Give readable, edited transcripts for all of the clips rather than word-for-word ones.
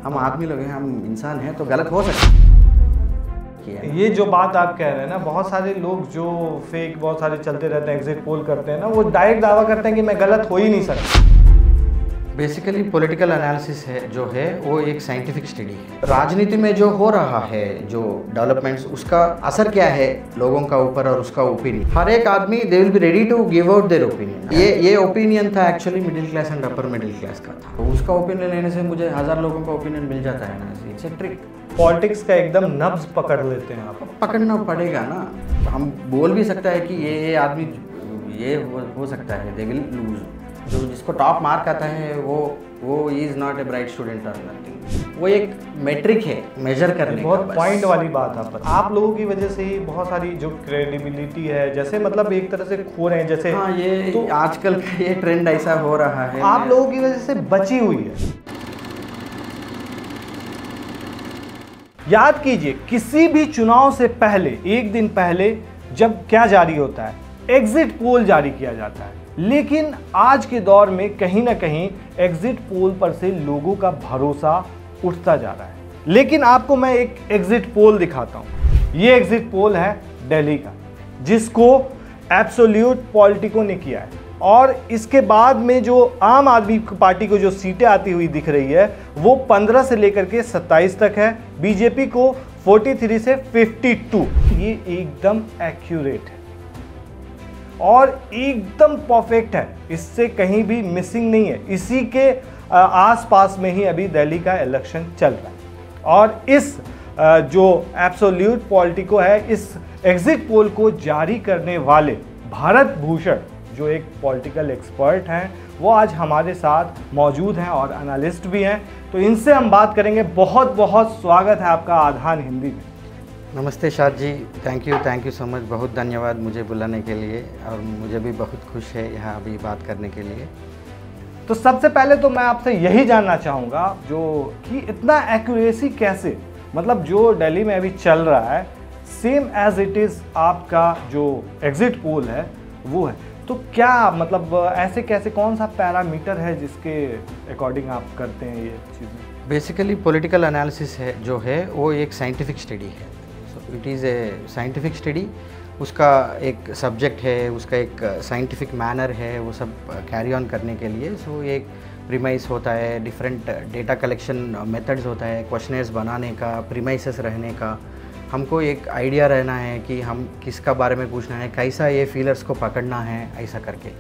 हम आदमी लोग हैं, हम इंसान हैं, तो गलत हो सकता है। ये जो बात आप कह रहे हैं ना, बहुत सारे लोग जो फेक बहुत सारे चलते रहते हैं, एग्जिट पोल करते हैं ना, वो डायरेक्ट दावा करते हैं कि मैं गलत हो ही नहीं सकता। बेसिकली पॉलिटिकल एनालिसिस है जो है वो एक साइंटिफिक स्टडी है। राजनीति में जो हो रहा है, जो डेवलपमेंट्स, उसका असर क्या है लोगों का ऊपर और उसका ओपिनियन। हर एक आदमी they will be ready to give out their opinion. ये ओपिनियन था actually middle class and upper middle class का था। तो उसका ओपिनियन लेने से मुझे 1000 लोगों का ओपिनियन मिल जाता है ना, इट्स अ ट्रिक। पॉलिटिक्स का एकदम नब्ज पकड़ लेते हैं आप। पकड़ना पड़ेगा ना। हम बोल भी सकता है कि ये आदमी ये हो सकता है, दे विल लूज। जो जिसको टॉप मार्क आता है वो is not a bright student और नथिंग। वो एक मेट्रिक है मेजर करने का। बहुत पॉइंट वाली बात है। आप लोगों की वजह से ही बहुत सारी जो क्रेडिबिलिटी है, जैसे मतलब एक तरह से खो रहे हैं। जैसे हाँ, ये तो आजकल का ये ट्रेंड ऐसा हो रहा है, आप लोगों की वजह से बची हुई है। याद कीजिए, किसी भी चुनाव से पहले एक दिन पहले जब क्या जारी होता है, एग्जिट पोल जारी किया जाता है। लेकिन आज के दौर में कहीं ना कहीं एग्जिट पोल पर से लोगों का भरोसा उठता जा रहा है। लेकिन आपको मैं एक एग्जिट पोल दिखाता हूं। ये एग्जिट पोल है दिल्ली का, जिसको एब्सोल्यूट पॉलिटिको ने किया है। और इसके बाद में जो आम आदमी पार्टी को जो सीटें आती हुई दिख रही है, वो 15 से लेकर के 27 तक है। बीजेपी को 43 से 52। ये एकदम एक्यूरेट है और एकदम परफेक्ट है, इससे कहीं भी मिसिंग नहीं है। इसी के आसपास में ही अभी दिल्ली का इलेक्शन चल रहा है। और इस जो एब्सोल्यूट पॉलिटिको है, इस एग्जिट पोल को जारी करने वाले भारत भूषण, जो एक पॉलिटिकल एक्सपर्ट हैं, वो आज हमारे साथ मौजूद हैं और एनालिस्ट भी हैं। तो इनसे हम बात करेंगे। बहुत बहुत स्वागत है आपका आधान हिंदी में। नमस्ते शाद जी, थैंक यू सो मच। बहुत धन्यवाद मुझे बुलाने के लिए, और मुझे भी बहुत खुश है यहाँ अभी बात करने के लिए। तो सबसे पहले तो मैं आपसे यही जानना चाहूँगा जो कि इतना एक्यूरेसी कैसे, मतलब जो दिल्ली में अभी चल रहा है सेम एज इट इज़ आपका जो एग्जिट पोल है वो है, तो क्या मतलब ऐसे कैसे, कौन सा पैरामीटर है जिसके अकॉर्डिंग आप करते हैं ये चीज़ें? बेसिकली पॉलिटिकल एनालिसिस है जो है वो एक साइंटिफिक स्टडी है। It is a scientific study. उसका एक सब्जेक्ट है, उसका एक साइंटिफिक मैनर है, वो सब कैरी ऑन करने के लिए। सो एक प्रीमाइस होता है, डिफरेंट डेटा कलेक्शन मेथड्स होता है, क्वेश्चनर्स बनाने का, प्रीमाइसेस रहने का। हमको एक आइडिया रहना है कि हम किसका बारे में पूछना है, कैसा ये फीलर्स को पकड़ना है, ऐसा करके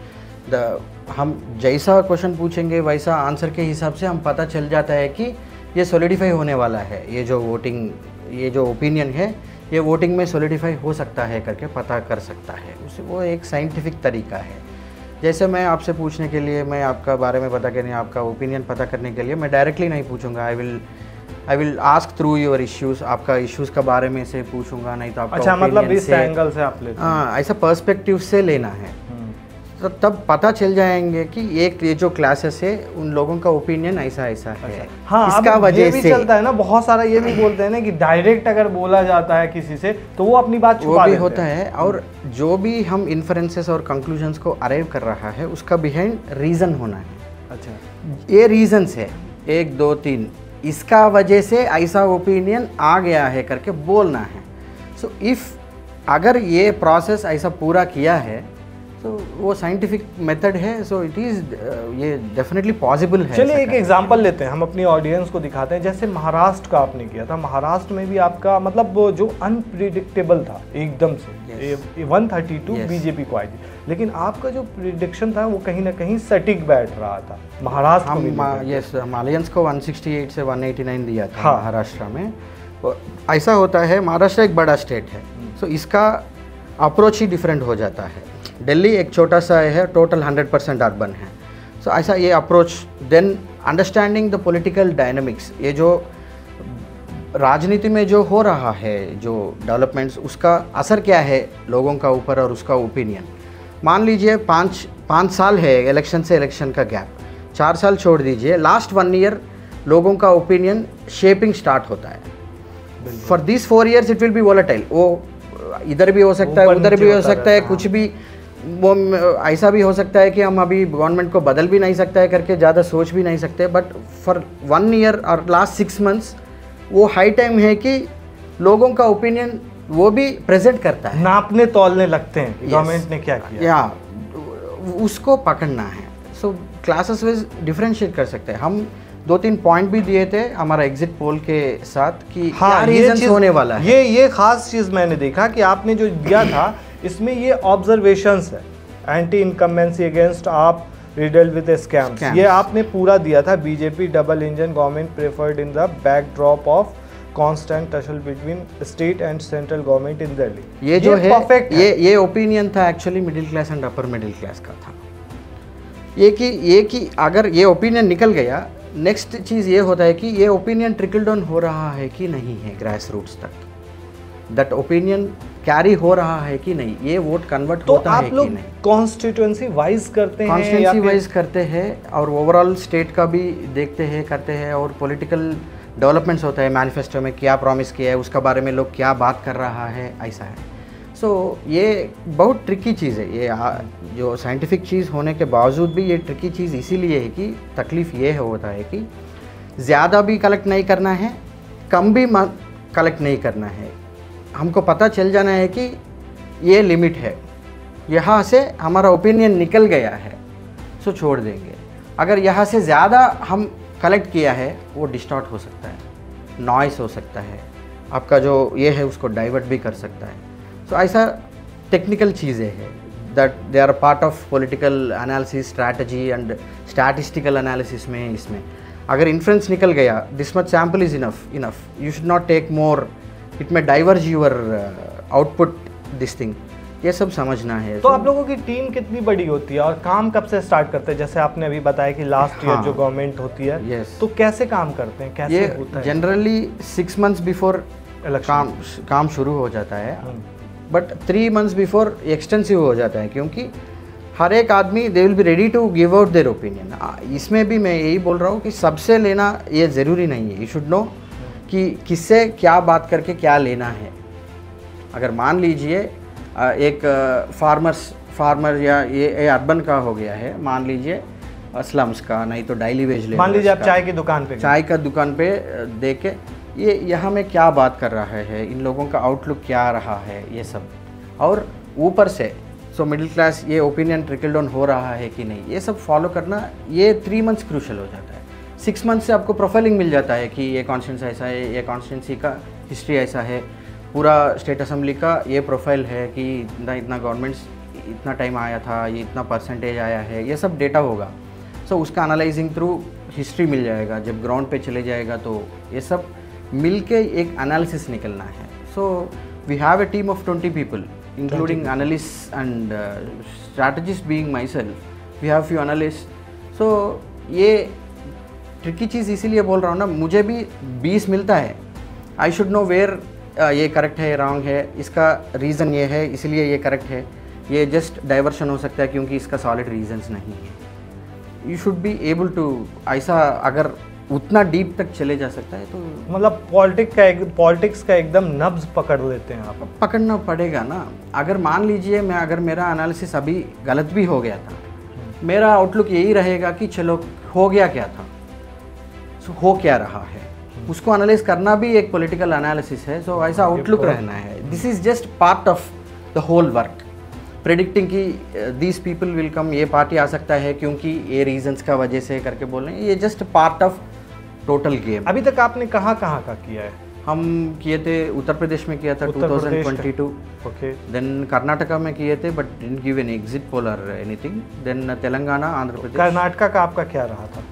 हम जैसा क्वेश्चन पूछेंगे वैसा आंसर के हिसाब से हम पता चल जाता है कि ये सॉलिडिफाई होने वाला है। ये जो वोटिंग, ये जो ओपिनियन है, ये वोटिंग में सॉलिडिफाई हो सकता है करके पता कर सकता है। उसे वो एक साइंटिफिक तरीका है। जैसे मैं आपसे पूछने के लिए, मैं आपका बारे में पता करने, आपका ओपिनियन पता करने के लिए मैं डायरेक्टली नहीं पूछूंगा। I will ask through your issues. आपका इश्यूज़ के बारे में से पूछूंगा, नहीं तो आपका अच्छा, मतलब इस एंगल से आप लेते हैं। हाँ, ऐसा पर्सपेक्टिव से लेना है। तो तब पता चल जाएंगे कि ये जो क्लासेस है उन लोगों का ओपिनियन ऐसा ऐसा है। हाँ, इसका वजह से चलता है ना, बहुत सारा ये भी बोलते हैं ना कि डायरेक्ट अगर बोला जाता है किसी से तो वो अपनी बात छुपा भी होता है। और जो भी हम इन्फ्रेंसेस और कंक्लूजन्स को अराइव कर रहा है, उसका बिहाइंड रीज़न होना है। अच्छा, ये रीजंस है 1 2 3, इसका वजह से ऐसा ओपिनियन आ गया है करके बोलना है। सो अगर ये प्रोसेस ऐसा पूरा किया है तो वो साइंटिफिक मेथड है। सो इट इज़ ये डेफिनेटली पॉसिबल है। चलिए एक एग्जांपल लेते हैं, हम अपनी ऑडियंस को दिखाते हैं। जैसे महाराष्ट्र का आपने किया था, महाराष्ट्र में भी आपका मतलब वो जो अनप्रिडिक्टेबल था एकदम से, 132 बीजेपी को आई थी, लेकिन आपका जो प्रिडिक्शन था वो कहीं ना कहीं सटीक बैठ रहा था। महाराष्ट्र हम अलायंस को 168 से 189 दिया था। हाँ। महाराष्ट्र में ऐसा होता है, महाराष्ट्र एक बड़ा स्टेट है, सो इसका अप्रोच ही डिफरेंट हो जाता है। दिल्ली एक छोटा सा है, टोटल 100% अर्बन है। सो ऐसा ये approach, then understanding the political dynamics, ये जो राजनीति में जो हो रहा है, जो डेवलपमेंट्स, उसका असर क्या है लोगों का ऊपर और उसका ओपिनियन। मान लीजिए 5 साल है इलेक्शन से इलेक्शन का गैप, 4 साल छोड़ दीजिए, लास्ट 1 ईयर लोगों का ओपिनियन शेपिंग स्टार्ट होता है। For this 4 years it will be volatile. वो इधर भी हो सकता है, उधर भी हो सकता है, कुछ भी वो ऐसा भी हो सकता है कि हम अभी गवर्नमेंट को बदल भी नहीं सकता है करके ज़्यादा सोच भी नहीं सकते, बट फॉर 1 ईयर और लास्ट 6 मंथ्स वो हाई टाइम है कि लोगों का ओपिनियन वो भी प्रेजेंट करता है, नापने तौलने लगते हैं कि गवर्नमेंट ने क्या किया, या उसको पकड़ना है। सो क्लासेस वाइज डिफरेंशिएट कर सकते हैं हम। 2-3 पॉइंट भी दिए थे हमारा एग्जिट पोल के साथ कि क्या रीजंस होने वाला है। ये खास चीज़ मैंने देखा कि आपने जो दिया था इसमें ये ऑब्जर्वेशंस है, एंटी इनकम्बेंसी अगेंस्ट आप रिडल विद स्कैम्स, ये आपने पूरा दिया था। BJP double engine government preferred in the backdrop of constant tussle between state and central government in Delhi. ये जो है परफेक्ट ये ओपिनियन था actually middle class and upper middle class का था। ये कि अगर ये ओपिनियन निकल गया, नेक्स्ट चीज़ ये होता है कि ये ओपिनियन ट्रिकल डाउन हो रहा है कि नहीं है ग्रास रूट्स तक, दैट ओपिनियन कैरी हो रहा है कि नहीं, ये वोट कन्वर्ट होता है कि नहीं। आप लोग कॉन्स्टिट्यूएंसी वाइज करते हैं, कॉन्स्टिट्यूएंसी वाइज करते हैं और ओवरऑल स्टेट का भी देखते हैं करते हैं, और पॉलिटिकल डेवलपमेंट्स होता है, मैनिफेस्टो में क्या प्रॉमिस किया है उसका बारे में लोग क्या बात कर रहा है, ऐसा है। सो ये बहुत ट्रिकी चीज़ है। ये जो साइंटिफिक चीज़ होने के बावजूद भी ये ट्रिकी चीज़ इसीलिए है कि तकलीफ़ ये होता है कि ज़्यादा भी कलेक्ट नहीं करना है, कम भी कलेक्ट नहीं करना है। हमको पता चल जाना है कि ये लिमिट है, यहाँ से हमारा ओपिनियन निकल गया है, सो छोड़ देंगे। अगर यहाँ से ज़्यादा हम कलेक्ट किया है वो डिस्टॉर्ट हो सकता है, नॉइस हो सकता है, आपका जो ये है उसको डाइवर्ट भी कर सकता है। सो ऐसा टेक्निकल चीज़ें हैं that they are part of political analysis, strategy and statistical analysis में। इसमें अगर इन्फ्लुएंस निकल गया, this much sample is enough, you should not take more, it में diverge your output this thing, ये सब समझना है। तो आप लोगों की टीम कितनी बड़ी होती है और काम कब से स्टार्ट करते हैं? जैसे आपने अभी बताया कि लास्ट ईयर जो गवर्नमेंट होती है, yes. तो कैसे काम करते हैं, कैसे होता है? जनरली 6 मंथ्स बिफोर काम शुरू हो जाता है, बट 3 मंथ्स बिफोर एक्सटेंसिव हो जाता है, क्योंकि हर एक आदमी they will be ready to give out their opinion. इसमें भी मैं यही बोल रहा हूँ कि सबसे लेना ये ज़रूरी नहीं है, यू शुड नो कि किससे क्या बात करके क्या लेना है। अगर मान लीजिए एक फार्मर या ये अर्बन का हो गया है, मान लीजिए स्लम्स का, नहीं तो डेली वेज ले, मान लीजिए आप चाय की दुकान पे दे के ये यहाँ में क्या बात कर रहा है, इन लोगों का आउटलुक क्या रहा है, ये सब, और ऊपर से सो मिडिल क्लास ये ओपिनियन ट्रिकल डाउन हो रहा है कि नहीं, ये सब फॉलो करना, ये 3 मंथ्स क्रूशल हो जाता है। 6 मंथ से आपको प्रोफाइलिंग मिल जाता है कि ये कॉन्स्टिट्यूंसी ऐसा है, ये कॉन्स्टिट्यूंसी का हिस्ट्री ऐसा है, पूरा स्टेट असेंबली का ये प्रोफाइल है कि इतना गवर्नमेंट्स इतना टाइम आया था, ये इतना परसेंटेज आया है, ये सब डेटा होगा। सो उसका एनालाइजिंग थ्रू हिस्ट्री मिल जाएगा, जब ग्राउंड पे चले जाएगा तो ये सब मिल के एक एनालिसिस निकलना है। So we have a team of 20 people including analyst and strategist being myself, we have few analyst. So ये ट्रिकी चीज़ इसीलिए बोल रहा हूँ ना, मुझे भी 20 मिलता है, आई शुड नो वेयर ये करेक्ट है, रॉन्ग है, इसका रीज़न ये है इसलिए ये करेक्ट है, ये जस्ट डाइवर्शन हो सकता है क्योंकि इसका सॉलिड रीजंस नहीं है। You should be able to, ऐसा अगर उतना डीप तक चले जा सकता है तो मतलब पॉलिटिक्स का एकदम नब्ज पकड़ लेते हैं आप। पकड़ना पड़ेगा ना। अगर मान लीजिए अगर मेरा एनालिसिस अभी गलत भी हो गया था, मेरा आउटलुक यही रहेगा कि चलो हो गया क्या था, हो क्या रहा है, उसको एनालाइज करना भी एक पॉलिटिकल एनालिसिस है। सो ऐसा आउटलुक रहना है। This is just part of the whole work, predicting कि दीज पीपल विल कम, ये पार्टी आ सकता है क्योंकि ये रीजंस का वजह से करके बोल रहे हैं, ये just part of total game. अभी तक आपने कहाँ कहाँ का किया है? हम किए थे उत्तर प्रदेश में किया था 2022, ओके, देन कर्नाटका में किए थे but didn't give an exit poll और एनीथिंग, देन तेलंगाना, आंध्र प्रदेश। कर्नाटका का आपका क्या रहा था?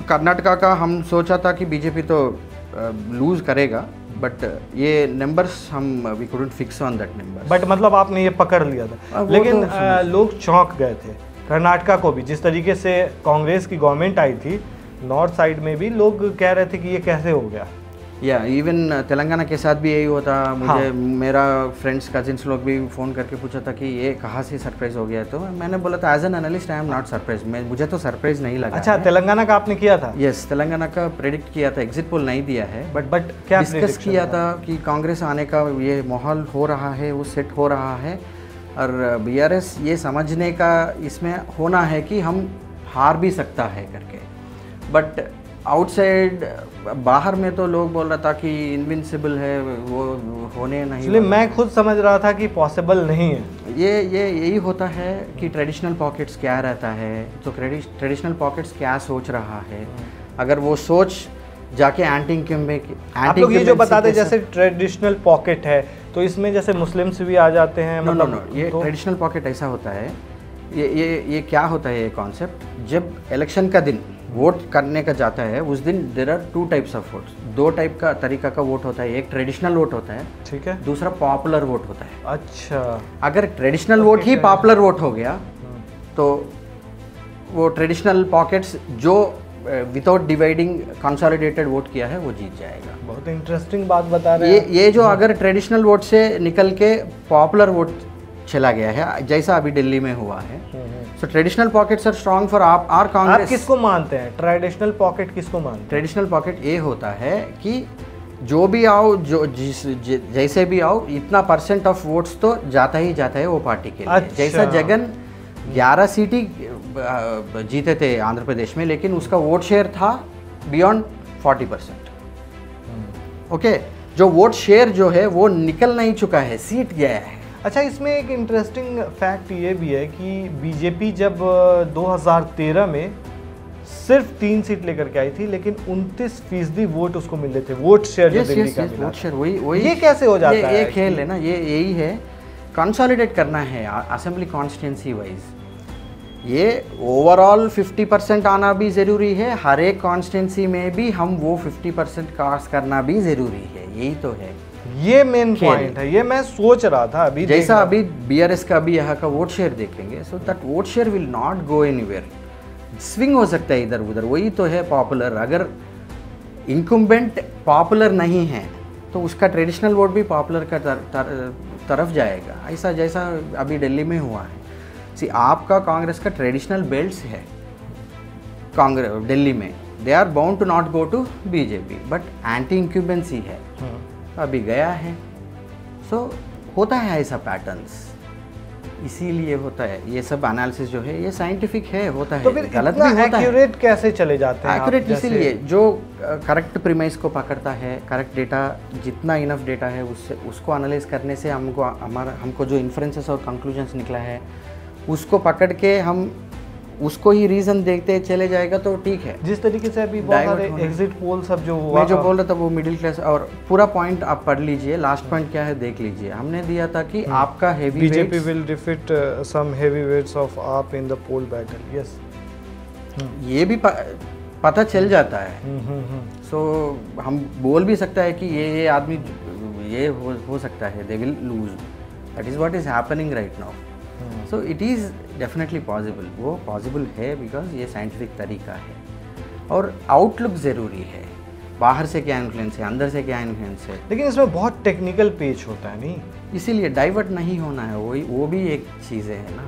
कर्नाटका का हम सोचा था कि बीजेपी तो लूज करेगा, बट ये नंबर्स हम we couldn't fix on that number. But मतलब आपने ये पकड़ लिया था। लेकिन लोग चौंक गए थे कर्नाटका को भी, जिस तरीके से कांग्रेस की गवर्नमेंट आई थी, नॉर्थ साइड में भी लोग कह रहे थे कि ये कैसे हो गया। या इवन तेलंगाना के साथ भी यही होता। मुझे मेरा फ्रेंड्स कजिन्स लोग भी फ़ोन करके पूछा था कि ये कहाँ से सरप्राइज हो गया, तो मैंने बोला था as an analyst I am not surprise, मुझे तो सरप्राइज नहीं लगा। अच्छा, तेलंगाना का आपने किया था? यस, तेलंगाना का प्रेडिक्ट किया था, एग्जिट पोल नहीं दिया है, बट क्या डिस्कस किया था कि कांग्रेस आने का ये माहौल हो रहा है, वो सेट हो रहा है, और बीआरएस ये समझने का इसमें होना है कि हम हार भी सकता है करके, बट आउटसाइड बाहर में तो लोग बोल रहा था कि इनविंसिबल है, वो होने नहीं इसलिए वाला। मैं खुद समझ रहा था कि पॉसिबल नहीं है। ये यही होता है कि ट्रेडिशनल पॉकेट्स क्या रहता है, तो ट्रेडिशनल पॉकेट्स क्या सोच रहा है, अगर वो सोच जाके एंटी इंकम्बेंसी, आप लोग ये जो बताते हैं जैसे ट्रेडिशनल पॉकेट है, तो इसमें जैसे मुस्लिम्स भी आ जाते हैं, मतलब ये ट्रेडिशनल पॉकेट ऐसा होता है, ये क्या होता है ये कॉन्सेप्ट, जब इलेक्शन का दिन वोट करने का जाता है उस दिन there are 2 types of votes, 2 type का तरीका का वोट होता है, एक ट्रेडिशनल वोट होता है, ठीक है, दूसरा पॉपुलर वोट होता है। अच्छा, अगर ट्रेडिशनल वोट ही पॉपुलर वोट हो गया तो वो ट्रेडिशनल पॉकेट्स जो विदाउट डिवाइडिंग कंसोलिडेटेड वोट किया है वो जीत जाएगा। बहुत इंटरेस्टिंग बात बता रहे हैं ये जो अगर ट्रेडिशनल वोट से निकल के पॉपुलर वोट चला गया है, जैसा अभी दिल्ली में हुआ है, so traditional pockets are strong for our Congress. आप किसको मानते हैं ट्रेडिशनल पॉकेट, किसको मानते हैं? ट्रेडिशनल पॉकेट ये होता है कि जो भी आओ, जो जैसे भी आओ, इतना % ऑफ वोट्स तो जाता ही जाता है वो पार्टी के लिए। अच्छा। जैसा जगन 11 सीट ही जीते थे आंध्र प्रदेश में, लेकिन उसका वोट शेयर था बियॉन्ड 40%। ओके, जो वोट शेयर जो है वो निकल नहीं चुका है, सीट गया है। अच्छा, इसमें एक इंटरेस्टिंग फैक्ट ये भी है कि बीजेपी जब 2013 में सिर्फ 3 सीट लेकर के आई थी, लेकिन 29% वोट उसको मिले थे, वोट शेयर जो दिल्ली का मिला। वोट शेयर वही ये कैसे हो जाता है? ये खेल है ना, ये यही है, कंसोलिडेट करना है असेंबली कॉन्स्टिट्यूंसी वाइज। ये ओवरऑल 50% आना भी ज़रूरी है, हर एक कॉन्स्टिट्यूंसी में भी हम वो 50% कास्ट करना भी ज़रूरी है, यही तो है, ये मेन पॉइंट है। ये मैं सोच रहा था अभी, जैसा अभी बीआरएस का भी यहाँ का वोट शेयर देखेंगे, so that vote share will not go anywhere, swing हो सकता है इधर उधर, वही तो है पॉपुलर। अगर इनकम्बेंट पॉपुलर नहीं है तो उसका ट्रेडिशनल वोट भी पॉपुलर का तरफ जाएगा, ऐसा जैसा अभी दिल्ली में हुआ है। सी, आपका कांग्रेस का ट्रेडिशनल बेल्ट्स है कांग्रेस दिल्ली में, they are bound to not go to BJP, but anti incumbency है, अभी गया है। सो होता है ऐसा पैटर्न्स, इसीलिए होता है ये सब एनालिसिस जो है, ये साइंटिफिक है, होता है। तो फिर गलत भी होता है, एक्यूरेट कैसे चले जाते हैं? एक्यूरेट इसीलिए जो करेक्ट प्रीमाइस को पकड़ता है, करेक्ट डेटा, जितना इनफ डेटा है उससे, उसको एनालाइज करने से हमको जो इन्फ्रेंसेस और कंक्लूजन्स निकला है उसको पकड़ के हम उसको ही रीज़न देखते चले जाएगा तो ठीक है। जिस तरीके से अभी बहुत सारे एग्जिट पोल सब जो हुआ, मैं जो बोल रहा था वो मिडिल क्लास, और पूरा पॉइंट आप पढ़ लीजिए, लास्ट पॉइंट क्या है देख लीजिए। हमने दिया था कि आपका heavy BJP will defeat some heavy weights of AAP in the poll battle, yes, ये भी पता चल जाता है। सो हम बोल भी सकता है कि ये आदमी ये हो सकता है, they will lose, that is what is happening right now. So it is definitely possible, वो पॉसिबल है बिकॉज ये साइंटिफिक तरीका है, और आउटलुक ज़रूरी है, बाहर से क्या इन्फ्लुएंस है, अंदर से क्या इन्फ्लुएंस है। लेकिन इसमें बहुत टेक्निकल पेच होता है, नहीं, इसीलिए डाइवर्ट नहीं होना है, वो भी एक चीज़ें है ना।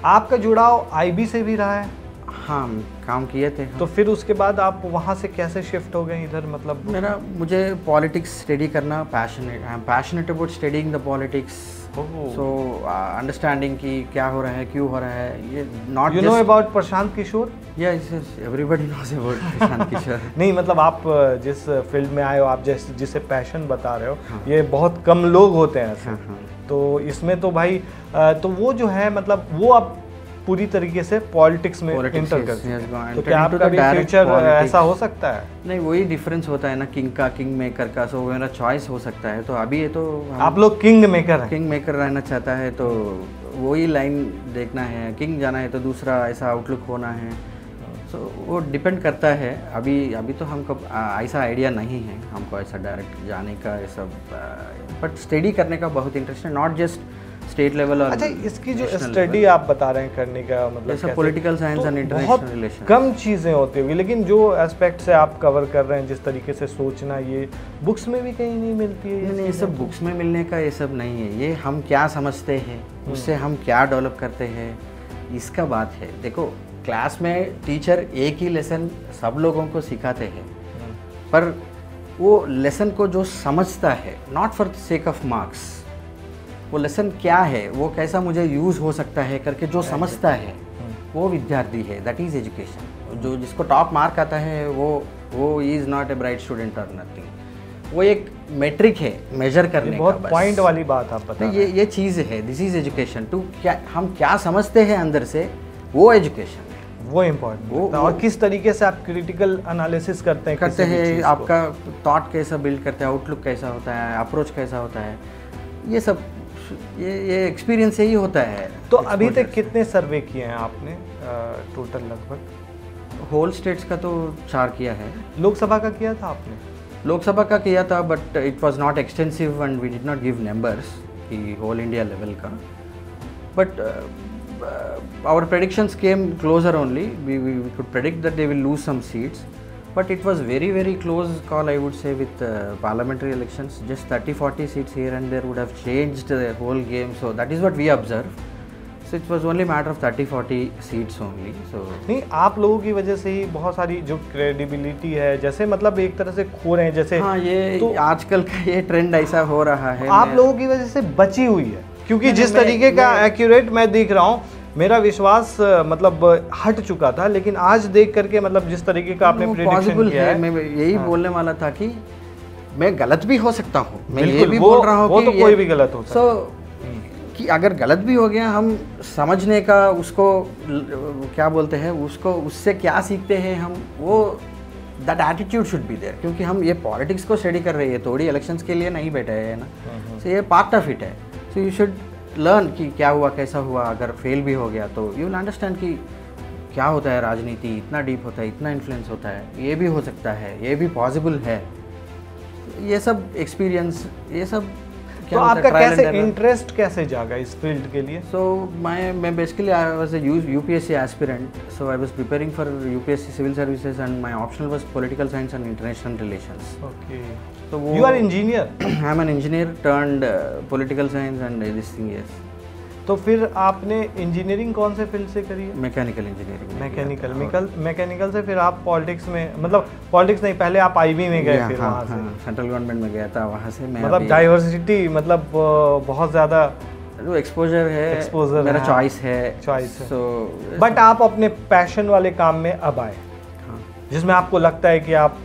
आपका जुड़ाव आईबी से भी रहा है? हाँ, काम किए थे। तो फिर उसके बाद आप वहाँ से कैसे शिफ्ट हो गए इधर? मतलब मुझे पॉलिटिक्स स्टडी करना passionate, I am passionate about studying the politics. So understanding कि क्या हो रहा है, क्यों हो रहा है, ये not you know about Prashant Kishor? Yes, everybody knows about Prashant Kishor. नहीं, मतलब आप जिस फील्ड में आए हो, आप जिसे पैशन बता रहे हो, हाँ, ये बहुत कम लोग होते हैं ऐसे। हाँ। तो इसमें तो भाई तो वो जो है, मतलब वो आप पूरी तरीके से पॉलिटिक्स में एंटर करते हैं, तो क्या आपका भी फ्यूचर ऐसा हो सकता है? नहीं, वही डिफरेंस होता है ना, किंग का, किंग मेकर का। सो मेरा चॉइस हो सकता है, तो अभी ये तो आप लोग किंग मेकर हैं। किंग मेकर रहना चाहता है तो वही लाइन देखना है, किंग जाना है तो दूसरा ऐसा आउटलुक होना है। सो वो डिपेंड करता है। अभी तो हमको ऐसा आइडिया नहीं है, हमको ऐसा डायरेक्ट जाने का, ये सब, बट स्टडी करने का बहुत इंटरेस्ट है, नॉट जस्ट स्टेट लेवल। और अच्छा, इसकी जो स्टडी आप बता रहे हैं करने का मतलब जैसा political science and international relation, कम चीज़ें होती होगी, लेकिन जो एस्पेक्ट से आप कवर कर रहे हैं, जिस तरीके से सोचना, ये बुक्स में भी कहीं नहीं मिलती है। नहीं, ये सब बुक्स में मिलने का ये सब नहीं है, ये हम क्या समझते हैं, उससे हम क्या डेवलप करते हैं, इसका बात है। देखो, क्लास में टीचर एक ही लेसन सब लोगों को सिखाते हैं, पर वो लेसन को जो समझता है, not for the sake of marks, वो लेसन क्या है, वो कैसा मुझे यूज़ हो सकता है करके जो समझता है वो विद्यार्थी है। That is education. जो जिसको टॉप मार्क आता है वो is not a bright student और नथिंग, वो एक मेट्रिक है मेजर करने का। बहुत पॉइंट वाली बात आप बता रहे हैं। ये चीज़ है, दिस इज़ एजुकेशन। टू क्या हम क्या समझते हैं अंदर से, वो एजुकेशन है, वो इम्पोर्टेंट। और किस तरीके से आप क्रिटिकल एनालिसिस करते हैं आपका थॉट कैसा बिल्ड करते हैं, आउटलुक कैसा होता है, अप्रोच कैसा होता है, ये सब ये एक्सपीरियंस से ही होता है। तो अभी तक कितने सर्वे किए हैं आपने टोटल? लगभग होल स्टेट्स का तो 4 किया है। लोकसभा का किया था आपने? लोकसभा का किया था, but it was not extensive and we did not give numbers कि होल इंडिया लेवल का। But our predictions came closer only. We could predict that they will lose some seats, but it was very close call, I would say, with parliamentary elections. Just 30-40 seats here and there would have changed the whole game. So that is what we observed. So it was only a matter of 30-40 seats only. So नहीं, आप लोगों की वजह से ही बहुत सारी जो credibility है, जैसे मतलब एक तरह से खो रहे हैं। जैसे हाँ, ये तो आजकल का ये ट्रेंड ऐसा हो रहा है, आप लोगों की वजह से बची हुई है। क्योंकि जिस तरीके का एक्यूरेट मैं देख रहा हूँ, मेरा विश्वास मतलब हट चुका था, लेकिन आज देख करके मतलब जिस तरीके का आपने प्रेडिक्शन किया है, मैं यही बोलने वाला था कि मैं गलत भी हो सकता हूँ। मैं ये भी बोल रहा हूँ कि तो कोई भी गलत हो सकता है। कि अगर गलत भी हो गया, हम समझने का उसको क्या बोलते हैं, उसको उससे क्या सीखते हैं हम, वो that attitude should be there. क्योंकि हम ये पॉलिटिक्स को स्टडी कर रहे हैं, थोड़ी इलेक्शंस के लिए नहीं बैठे हैं ना। सो ये पार्ट ऑफ इट है। सो यू शुड लर्न कि क्या हुआ, कैसा हुआ। अगर फेल भी हो गया तो यू विल अंडरस्टैंड कि क्या होता है, राजनीति इतना डीप होता है, इतना इन्फ्लुएंस होता है, ये भी हो सकता है, ये भी पॉसिबल है। ये सब एक्सपीरियंस, ये सब तो आपका कैसे इंटरेस्ट कैसे जागा इस फील्ड के लिए? सो मैं basically I was a UPSC aspirant, so I was preparing for UPSC civil services and my optional was political science and international relations. Okay, तो वो you are engineer? I am an engineer turned political science and this thing. Yes. तो फिर आपने engineering कौन से field से करी है? Mechanical engineering. मैकेनिकल से फिर आप पॉलिटिक्स में, मतलब पॉलिटिक्स नहीं, पहले आप आईबी में गए, फिर वहाँ से सेंट्रल गवर्नमेंट में गया था, वहाँ से मैं मतलब डाइवर्सिटी, मतलब बहुत ज़्यादा एक्सपोजर है, मेरा चॉइस है। सो बट आप अपने पैशन वाले काम में अब आए, जिसमें आपको लगता है कि आप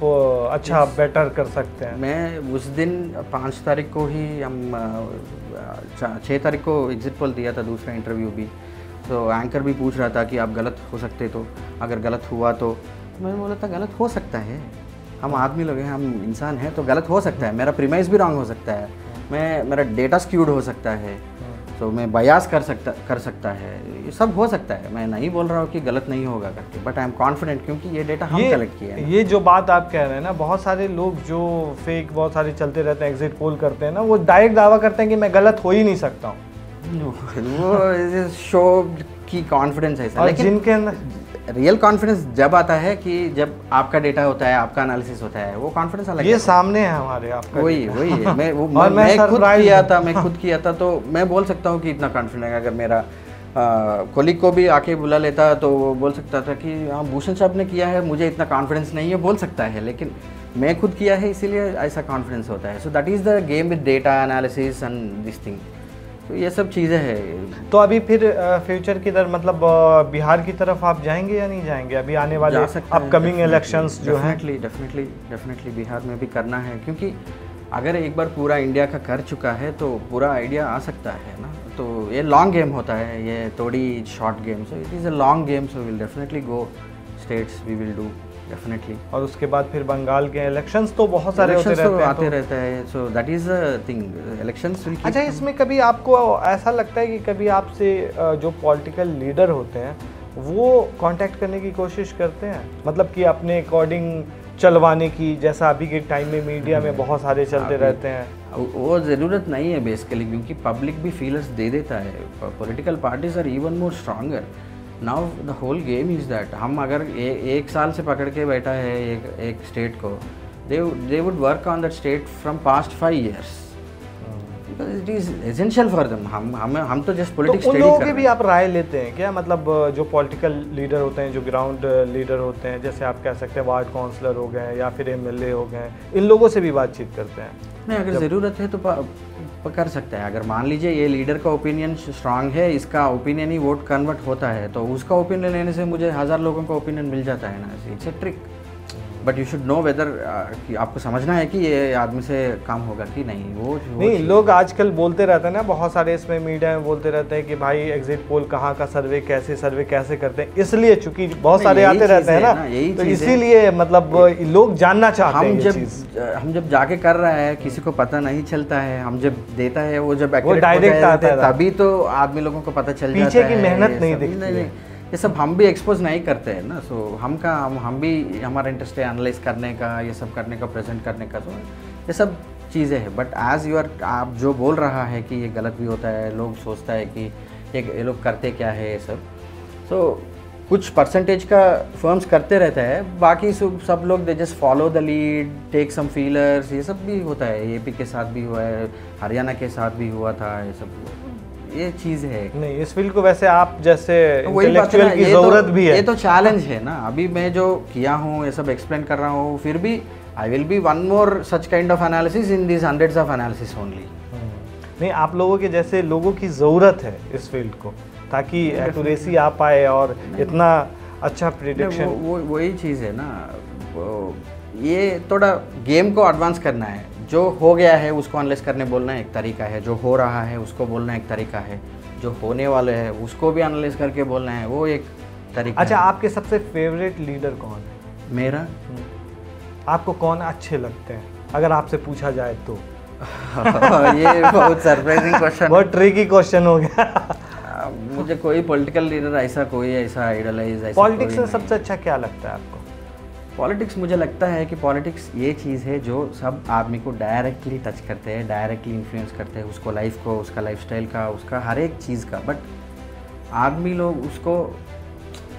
अच्छा बेटर कर सकते हैं। मैं उस दिन 5 तारीख को ही, हम 6 तारीख को एग्जिट पोल दिया था, दूसरा इंटरव्यू भी। तो एंकर भी पूछ रहा था कि आप गलत हो सकते, तो अगर गलत हुआ तो मैंने बोला था गलत हो सकता है, हम आदमी लोग हैं, हम इंसान हैं, तो गलत हो सकता है। मेरा प्रीमाइस भी रॉन्ग हो सकता है, मेरा डेटा स्क्यूड हो सकता है, तो मैं बयास कर सकता है, ये सब हो सकता है। मैं नहीं बोल रहा हूँ कि गलत नहीं होगा करके, बट आई एम कॉन्फिडेंट, क्योंकि ये डेटा हम कलेक्ट किए हैं। ये जो बात आप कह रहे हैं ना, बहुत सारे लोग जो फेक बहुत सारे चलते रहते हैं, एग्जिट पोल करते हैं ना, वो डायरेक्ट दावा करते हैं कि मैं गलत हो ही नहीं सकता हूँ। वो शो की कॉन्फिडेंस है, लेकिन जिनके अंदर रियल कॉन्फिडेंस जब आता है कि जब आपका डेटा होता है, आपका एनालिसिस होता है, वो कॉन्फिडेंस अलग है। ये सामने है हमारे, आपका वही है। मैं खुद किया था, तो मैं बोल सकता हूँ कि इतना कॉन्फिडेंट है। अगर मेरा कोलिग को भी आके बुला लेता तो वो बोल सकता था कि हाँ भूषण साहब ने किया है, मुझे इतना कॉन्फिडेंस नहीं है, बोल सकता है, लेकिन मैं खुद किया है इसीलिए ऐसा कॉन्फिडेंस होता है। So that is the game with data analysis and this thing. तो ये सब चीज़ें हैं। तो अभी फिर फ्यूचर की तरफ, मतलब बिहार की तरफ आप जाएंगे या नहीं जाएंगे? अभी आने वाले अपकमिंग इलेक्शंस जो हैं, डेफिनेटली बिहार में भी करना है, क्योंकि अगर एक बार पूरा इंडिया का कर चुका है तो पूरा आइडिया आ सकता है ना। तो ये लॉन्ग गेम होता है, ये थोड़ी short game. So it is a long game, so will definitely go states, we will do definitely. और उसके बाद फिर बंगाल के इलेक्शंस तो बहुत सारे आते रहते हैं। So that is a thing, elections will. अच्छा, इसमें कभी आपको ऐसा लगता है कि कभी आपसे जो पॉलिटिकल लीडर होते हैं वो कांटेक्ट करने की कोशिश करते हैं, मतलब कि अपने अकॉर्डिंग चलवाने की, जैसा अभी के टाइम में मीडिया में बहुत सारे चलते रहते हैं? वो ज़रूरत नहीं है बेसिकली, क्योंकि पब्लिक भी फीलर्स दे देता है। Political parties are even more stronger now. The whole game is that हम अगर एक साल से पकड़ के बैठा है एक स्टेट को, they would work on that state from past 5 years, because it is essential for them. हम तो जस्ट पॉलिटिक्स स्टडी कर रहे हैं। उन लोगों की भी आप राय लेते हैं क्या? मतलब जो पॉलिटिकल लीडर होते हैं, जो ग्राउंड लीडर होते हैं, जैसे आप कह सकते हैं वार्ड काउंसलर हो गए या फिर MLA हो गए, इन लोगों से भी बातचीत करते हैं? नहीं, अगर ज़रूरत है तो कर सकता है। अगर मान लीजिए ये लीडर का ओपिनियन स्ट्रांग है, इसका ओपिनियन ही वोट कन्वर्ट होता है, तो उसका ओपिनियन लेने से मुझे 1000 लोगों का ओपिनियन मिल जाता है ना। It's a trick, but you should know whether कि आपको समझना है कि ये आदमी से काम होगा कि नहीं। वो नहीं, लोग आजकल बोलते रहते हैं ना, बहुत सारे इसमें मीडिया में बोलते रहते हैं कि भाई एग्जिट पोल कहाँ का सर्वे कैसे करते हैं, इसलिए चूंकि बहुत सारे आते रहते हैं ना, तो इसीलिए मतलब लोग जानना चाहते हैं। हम जब जाके कर रहा है किसी को पता नहीं चलता है, हम जब देता है वो जब डायरेक्ट आता है तभी तो आदमी लोगों को पता चल जाता है। पीछे की मेहनत नहीं दिखती है, ये सब हम भी एक्सपोज नहीं करते हैं ना। सो हम भी, हमारा इंटरेस्ट है एनालाइज करने का, ये सब करने का, प्रेजेंट करने का। सो ये सब चीज़ें हैं, बट एज यू आर, आप जो बोल रहा है कि ये गलत भी होता है, लोग सोचता है कि ये लोग करते क्या है ये सब। सो कुछ परसेंटेज का फर्म्स करते रहता है, बाकी सब लोग they just follow the lead, take some feelers, ये सब भी होता है। यूपी के साथ भी हुआ है, हरियाणा के साथ भी हुआ था, ये सब ये चीज़ है। नहीं, इस फील्ड को वैसे आप जैसे इंटेलेक्चुअल की ज़रूरत भी है। ये तो चैलेंज है ना। अभी मैं जो किया हूँ, ये सब एक्सप्लेन कर रहा हूँ, फिर भी I will be one more such kind of analysis in this hundreds of analysis only. नहीं, आप लोगों के जैसे लोगों की ज़रूरत है इस फील्ड को, ताकि एक्यूरेसी आ पाए और इतना अच्छा प्रेडिक्शन। वही चीज़ है ना, ये थोड़ा गेम को एडवांस करना है। जो हो गया है उसको एनालाइज करने बोलना एक तरीका है, जो हो रहा है उसको बोलना एक तरीका है, जो होने वाले है उसको भी एनालाइज करके बोलना है, वो एक तरीका। अच्छा, है। आपके सबसे फेवरेट लीडर कौन है? मेरा? आपको कौन अच्छे लगते हैं अगर आपसे पूछा जाए तो? ये बहुत सरप्राइजिंग क्वेश्चन, बहुत ट्रिकी क्वेश्चन हो गया। मुझे कोई पॉलिटिकल लीडर ऐसा आइडलाइज, पॉलिटिक्स में सबसे अच्छा क्या लगता है आपको? पॉलिटिक्स, मुझे लगता है कि पॉलिटिक्स ये चीज़ है जो सब आदमी को डायरेक्टली टच करते हैं, डायरेक्टली इन्फ्लुएंस करते हैं, उसको लाइफ को, उसका लाइफस्टाइल का, उसका हर एक चीज़ का। बट आदमी लोग उसको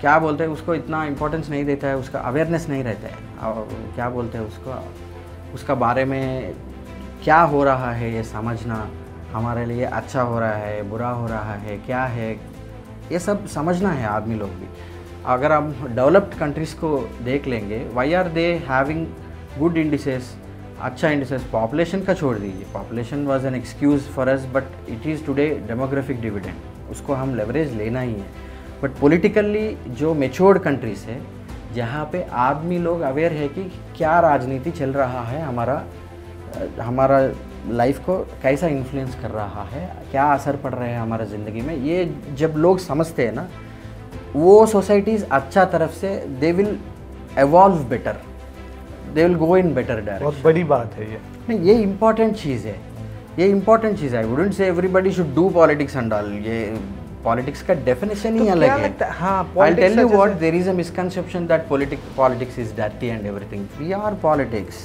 क्या बोलते हैं, उसको इतना इम्पोर्टेंस नहीं देता है, उसका अवेयरनेस नहीं रहता है। और क्या बोलते हैं उसका बारे में क्या हो रहा है ये समझना, हमारे लिए अच्छा हो रहा है, बुरा हो रहा है, क्या है, ये सब समझना है आदमी लोग भी। अगर हम डेवलप्ड कंट्रीज़ को देख लेंगे, why are they having good indices, अच्छा इंडिसेस। पॉपुलेशन का छोड़ दीजिए, population was an excuse for us, but it is today demographic dividend, उसको हम लेवरेज लेना ही है। बट पॉलिटिकली जो मेच्योर्ड कंट्रीज़ है, जहाँ पे आदमी लोग अवेयर है कि क्या राजनीति चल रहा है, हमारा लाइफ को कैसा इन्फ्लुएंस कर रहा है, क्या असर पड़ रहा है हमारा ज़िंदगी में, ये जब लोग समझते हैं ना, वो सोसाइटीज़ अच्छा तरफ से they will evolve better, they will go in better direction. बहुत बड़ी बात है ये। नहीं, ये इम्पॉर्टेंट चीज़ है, ये इम्पॉर्टेंट चीज़ है। I wouldn't say everybody should do politics and all. ये पॉलिटिक्स का डेफिनेशन ही अलग है। I tell you what, there is a misconception that politics is dirty and everything. We are politics.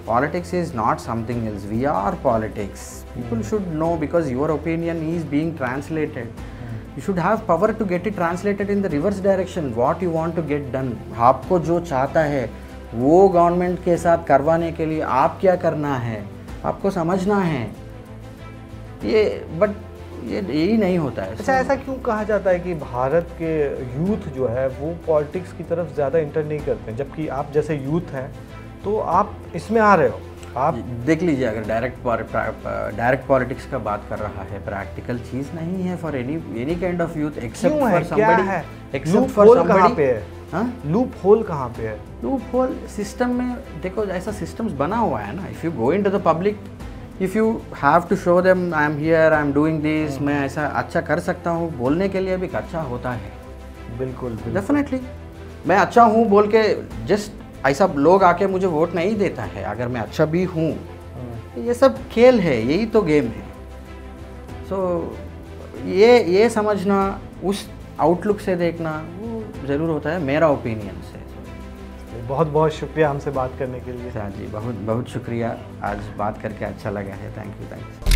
Politics is not something else. We are politics. People should know, because your opinion is being translated. You should have power to get it translated in the reverse direction. What you want to get done. आपको जो चाहता है वो government के साथ करवाने के लिए आप क्या करना है, आपको समझना है ये। बट ये यही नहीं होता है। अच्छा, ऐसा क्यों कहा जाता है कि भारत के यूथ जो है वो पॉलिटिक्स की तरफ ज़्यादा इंटर नहीं करते हैं, जबकि आप जैसे यूथ हैं तो आप इसमें आ रहे हो? आप देख लीजिए, अगर डायरेक्ट पॉलिटिक्स का बात कर रहा है, प्रैक्टिकल चीज़ नहीं है for any kind of youth, except for somebody, except for somebody पे है। हाँ, लूप होल कहाँ पे है? लूप होल सिस्टम में देखो, ऐसा सिस्टम्स बना हुआ है ना। If you go into the public, if you have to show them I am here, I am doing this, मैं ऐसा अच्छा कर सकता हूँ, बोलने के लिए भी अच्छा होता है। बिल्कुल, डेफिनेटली मैं अच्छा हूँ बोल के जस्ट ऐसा लोग आके मुझे वोट नहीं देता है अगर मैं अच्छा भी हूँ। ये सब खेल है, यही तो गेम है। सो ये समझना, उस आउटलुक से देखना वो ज़रूर होता है, मेरा ओपिनियन से। बहुत बहुत शुक्रिया हमसे बात करने के लिए। हाँ जी, बहुत बहुत शुक्रिया, आज बात करके अच्छा लगा है। Thank you.